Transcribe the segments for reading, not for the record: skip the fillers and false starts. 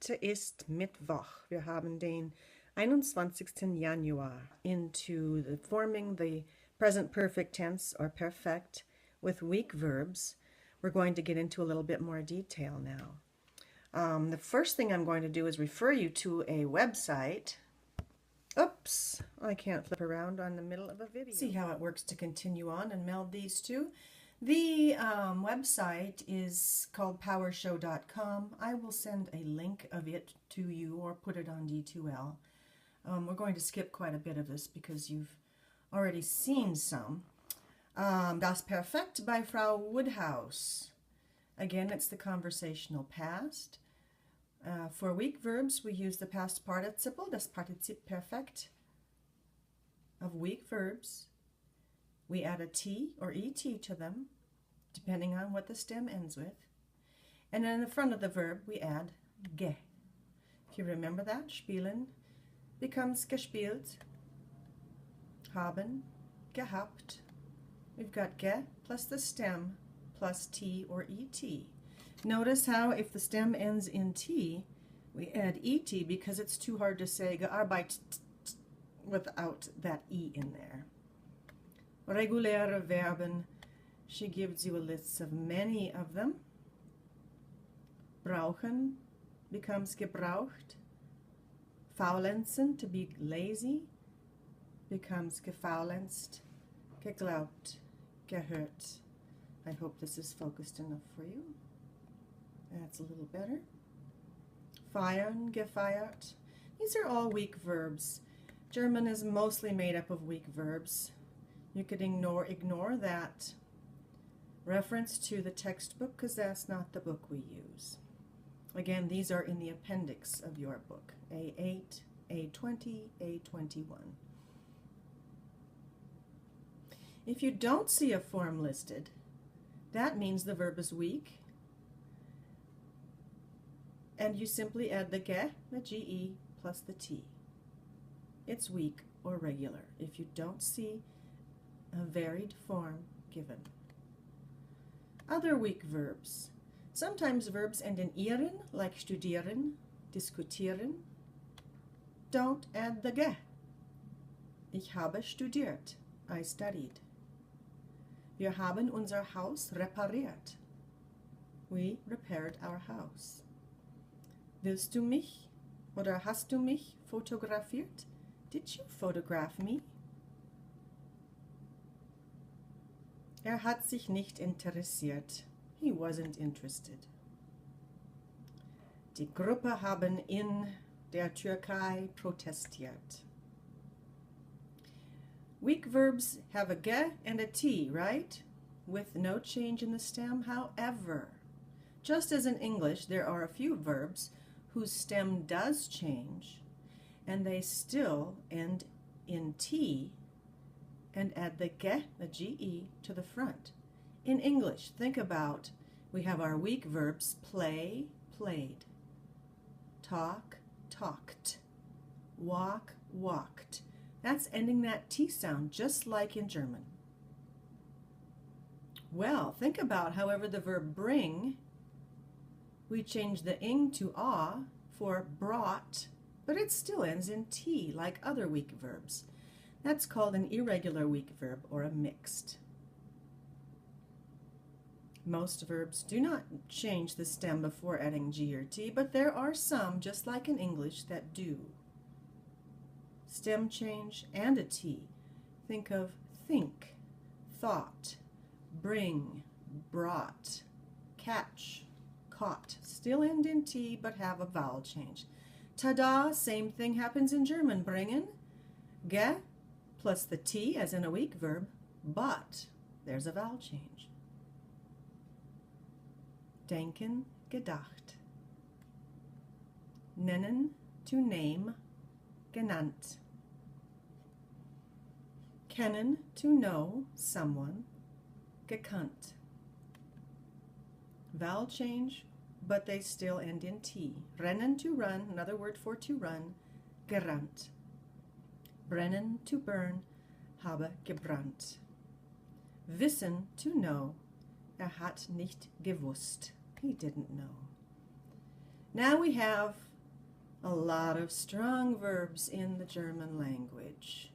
Heute ist Mittwoch. Wir haben den 21. Januar. Into forming the present perfect tense or perfect with weak verbs. We're going to get into a little bit more detail now. The first thing I'm going to do is refer you to a website. Oops, I can't flip around on the middle of a video. See how it works to continue on and meld these two. The website is called powershow.com. I will send a link of it to you or put it on D2L. We're going to skip quite a bit of this because you've already seen some. Das Perfekt by Frau Woodhouse. Again, it's the conversational past. For weak verbs, we use the past participle, das Partizip Perfekt of weak verbs. We add a T or ET to them, depending on what the stem ends with. And then in the front of the verb, we add ge. If you remember that, spielen becomes gespielt. Haben, gehabt. We've got ge plus the stem plus T or ET. Notice how if the stem ends in T, we add ET because it's too hard to say gearbeitet without that E in there. Reguläre Verben, she gives you a list of many of them. Brauchen becomes gebraucht. Faulenzen, to be lazy, becomes gefaulenzt. Geglaubt, gehört. I hope this is focused enough for you. That's a little better. Feiern, gefeiert. These are all weak verbs. German is mostly made up of weak verbs. You could ignore that reference to the textbook because that's not the book we use. Again, these are in the appendix of your book, A8, A20, A21. If you don't see a form listed, that means the verb is weak, and you simply add the ge, the ge, plus the t. It's weak or regular if you don't see a varied form given. Other weak verbs. Sometimes verbs end in ieren, like studieren, diskutieren. Don't add the ge. Ich habe studiert. I studied. Wir haben unser Haus repariert. We repaired our house. Willst du mich oder hast du mich fotografiert? Did you photograph me? Hat sich nicht interessiert. He wasn't interested. Die Gruppe haben in der Türkei protestiert. Weak verbs have a ge and a t, right? With no change in the stem. However, just as in English, there are a few verbs whose stem does change, and they still end in t and add the ge, the ge, to the front. In English, think about, we have our weak verbs play, played, talk, talked, walk, walked. That's ending that T sound just like in German. Well, think about, however, the verb bring, we change the ing to a for brought, but it still ends in T like other weak verbs. That's called an irregular weak verb or a mixed. Most verbs do not change the stem before adding G or T, but there are some, just like in English, that do. Stem change and a T. Think of think, thought, bring, brought, catch, caught. Still end in T, but have a vowel change. Ta-da, same thing happens in German. Bringen, ge, plus the T as in a weak verb, but there's a vowel change. Denken, gedacht. Nennen, to name, genannt. Kennen, to know someone, gekannt. Vowel change, but they still end in T. Rennen, to run, another word for to run, gerannt. Brennen, to burn, habe gebrannt. Wissen, to know, hat nicht gewusst. He didn't know. Now we have A lot of strong verbs in the German language.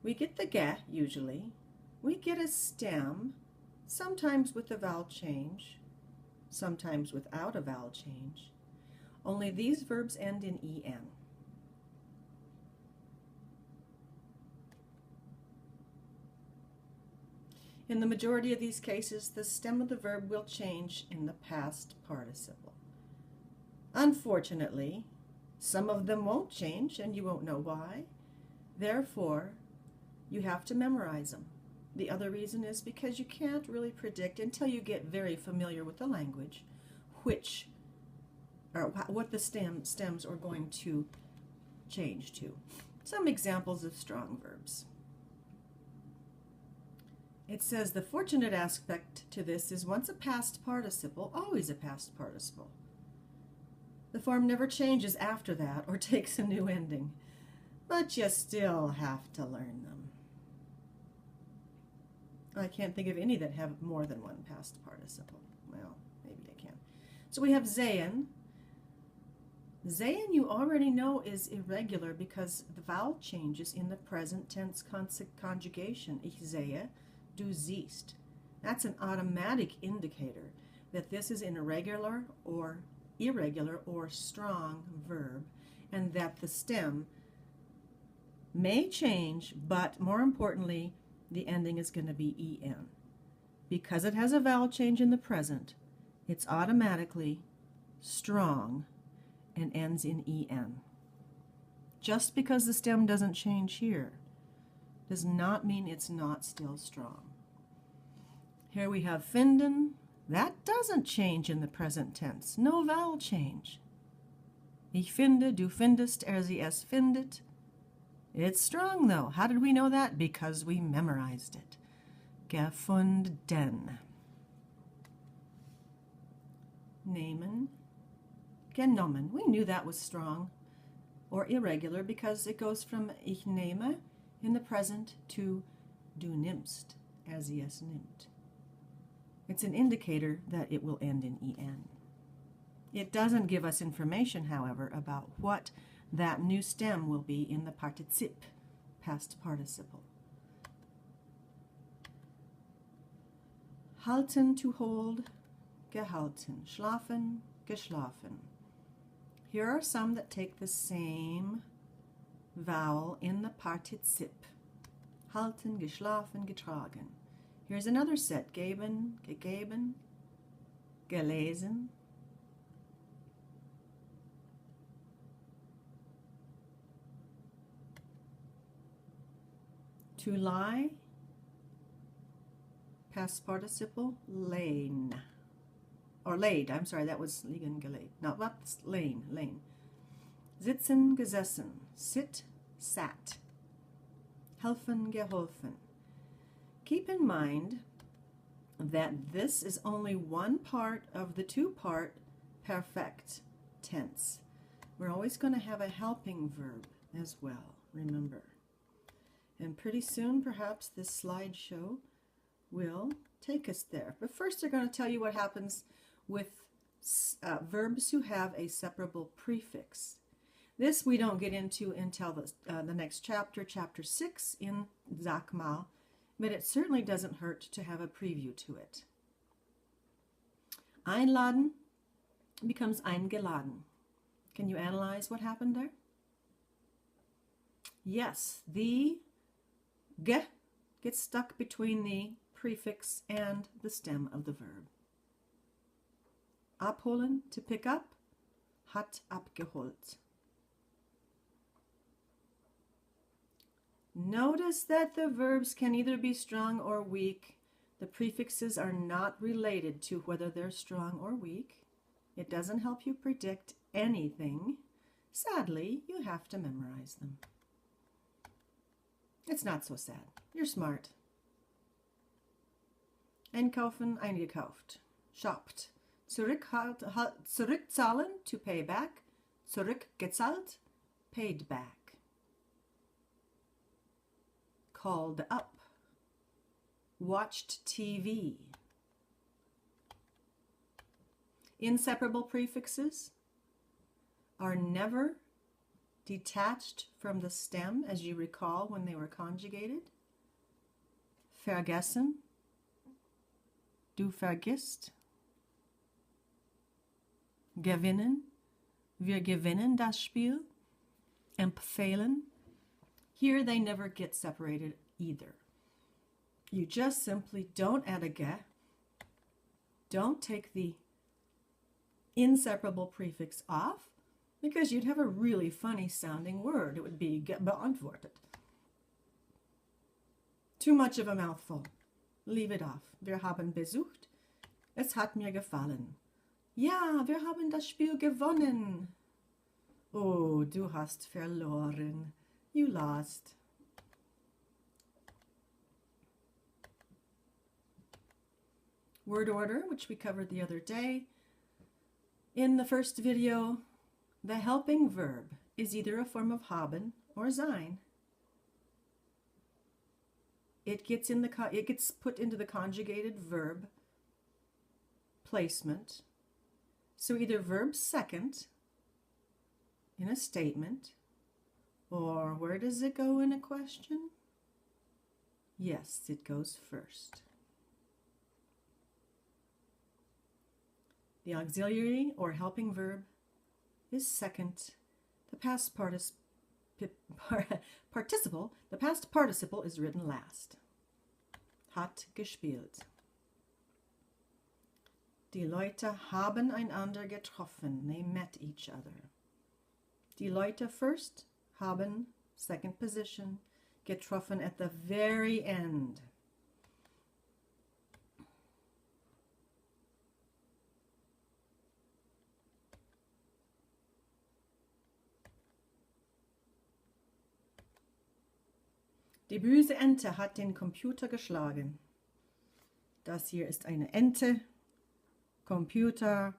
We get the ge usually. We get a stem, sometimes with a vowel change, sometimes without a vowel change. Only these verbs end in en. In the majority of these cases, the stem of the verb will change in the past participle. Unfortunately, some of them won't change and you won't know why. Therefore, you have to memorize them. The other reason is because you can't really predict until you get very familiar with the language what the stems are going to change to. Some examples of strong verbs. It says the fortunate aspect to this is once a past participle, always a past participle. The form never changes after that or takes a new ending, but you still have to learn them. I can't think of any that have more than one past participle. Well, maybe I can. So we have sehen. Sehen you already know is irregular because the vowel changes in the present tense conjugation. Ich sehe, du siehst. That's an automatic indicator that this is an irregular or strong verb, and that the stem may change, but more importantly, the ending is going to be en. Because it has a vowel change in the present, it's automatically strong and ends in en. Just because the stem doesn't change here does not mean it's not still strong. Here we have finden. That doesn't change in the present tense. No vowel change. Ich finde, du findest, sie es findet. It's strong though. How did we know that? Because we memorized it. Gefunden. Nehmen. Genommen. We knew that was strong or irregular because it goes from ich nehme in the present to du nimmst, sie es nimmt. It's an indicator that it will end in en. It doesn't give us information, however, about what that new stem will be in the Partizip, past participle. Halten, to hold, gehalten. Schlafen, geschlafen. Here are some that take the same vowel in the Partizip. Halten, geschlafen, getragen. Here's another set. Geben, gegeben, gelesen. To lie, past participle, lehn. Or laid, I'm sorry, that was liegen, gelegt. No, that's lehn, lehn. Sitzen, gesessen. Sit, sat. Helfen, geholfen. Keep in mind that this is only one part of the two-part perfect tense. We're always going to have a helping verb as well, remember. And pretty soon, perhaps, this slideshow will take us there. But first, they're going to tell you what happens with verbs who have a separable prefix. This we don't get into until the next chapter, chapter 6 in Sag mal, but it certainly doesn't hurt to have a preview to it. Einladen becomes eingeladen. Can you analyze what happened there? Yes, the ge gets stuck between the prefix and the stem of the verb. Abholen, to pick up, hat abgeholt. Notice that the verbs can either be strong or weak. The prefixes are not related to whether they're strong or weak. It doesn't help you predict anything. Sadly, you have to memorize them. It's not so sad. You're smart. Einkaufen, eingekauft. Shoppt. Zurückzahlen, to pay back. Zurückgezahlt, paid back. Called up. Watched TV. Inseparable prefixes are never detached from the stem, as you recall when they were conjugated. Vergessen, du vergisst. Gewinnen, wir gewinnen das Spiel. Empfehlen. Here they never get separated either. You just simply don't add a ge. Don't take the inseparable prefix off, because you'd have a really funny sounding word. It would be beantwortet. Too much of a mouthful. Leave it off. Wir haben besucht. Es hat mir gefallen. Ja, wir haben das Spiel gewonnen. Oh, du hast verloren. You lost. Word order, which we covered the other day. In the first video, the helping verb is either a form of haben or sein. It gets put into the conjugated verb placement. So either verb second in a statement, or where does it go in a question? Yes, it goes first. The auxiliary or helping verb is second. The past participle, the past participle is written last. Hat gespielt. Die Leute haben einander getroffen. They met each other. Die Leute first, haben, second position, getroffen at the very end. Die böse Ente hat den Computer geschlagen. Das hier ist eine Ente, Computer,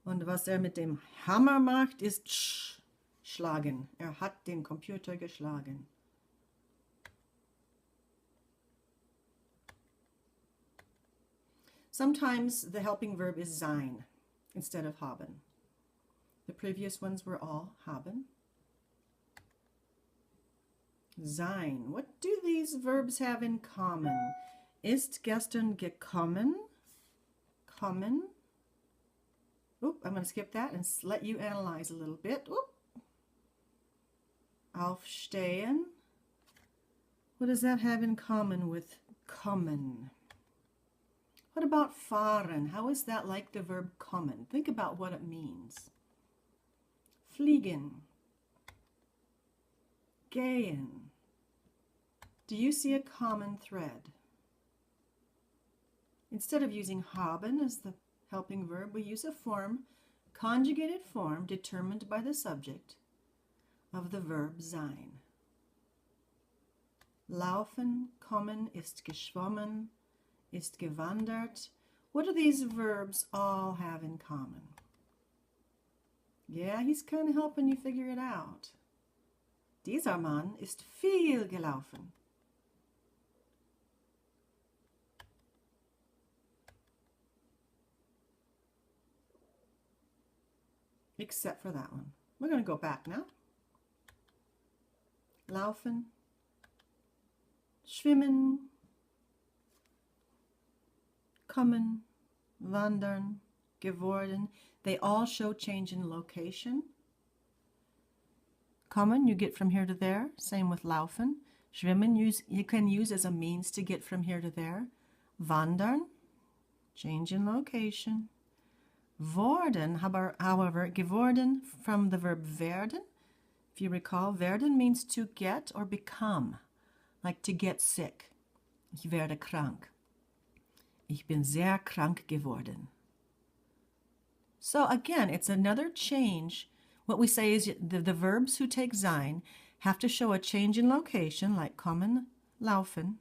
und was mit dem Hammer macht, ist schlagen. Hat den Computer geschlagen. Sometimes the helping verb is sein instead of haben. The previous ones were all haben. Sein. What do these verbs have in common? Ist gestern gekommen? Kommen. Oop, I'm going to skip that and let you analyze a little bit. Oop. Aufstehen. What does that have in common with kommen? What about fahren? How is that like the verb kommen? Think about what it means. Fliegen. Gehen. Do you see a common thread? Instead of using haben as the helping verb, we use a form, conjugated form, determined by the subject of the verb sein. Laufen, kommen, ist geschwommen, ist gewandert. What do these verbs all have in common? Yeah, he's kind of helping you figure it out. Dieser Mann ist viel gelaufen. Except for that one. We're going to go back now. Laufen, schwimmen, kommen, wandern, geworden. They all show change in location. Kommen, you get from here to there. Same with laufen. Schwimmen, you can use as a means to get from here to there. Wandern, change in location. Worden, however, geworden from the verb werden. If you recall, werden means to get or become, like to get sick. Ich werde krank. Ich bin sehr krank geworden. So again, it's another change. What we say is the verbs who take sein have to show a change in location, like kommen, laufen,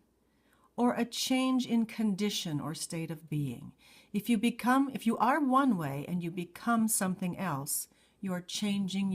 or a change in condition or state of being. If you are one way and you become something else, you are changing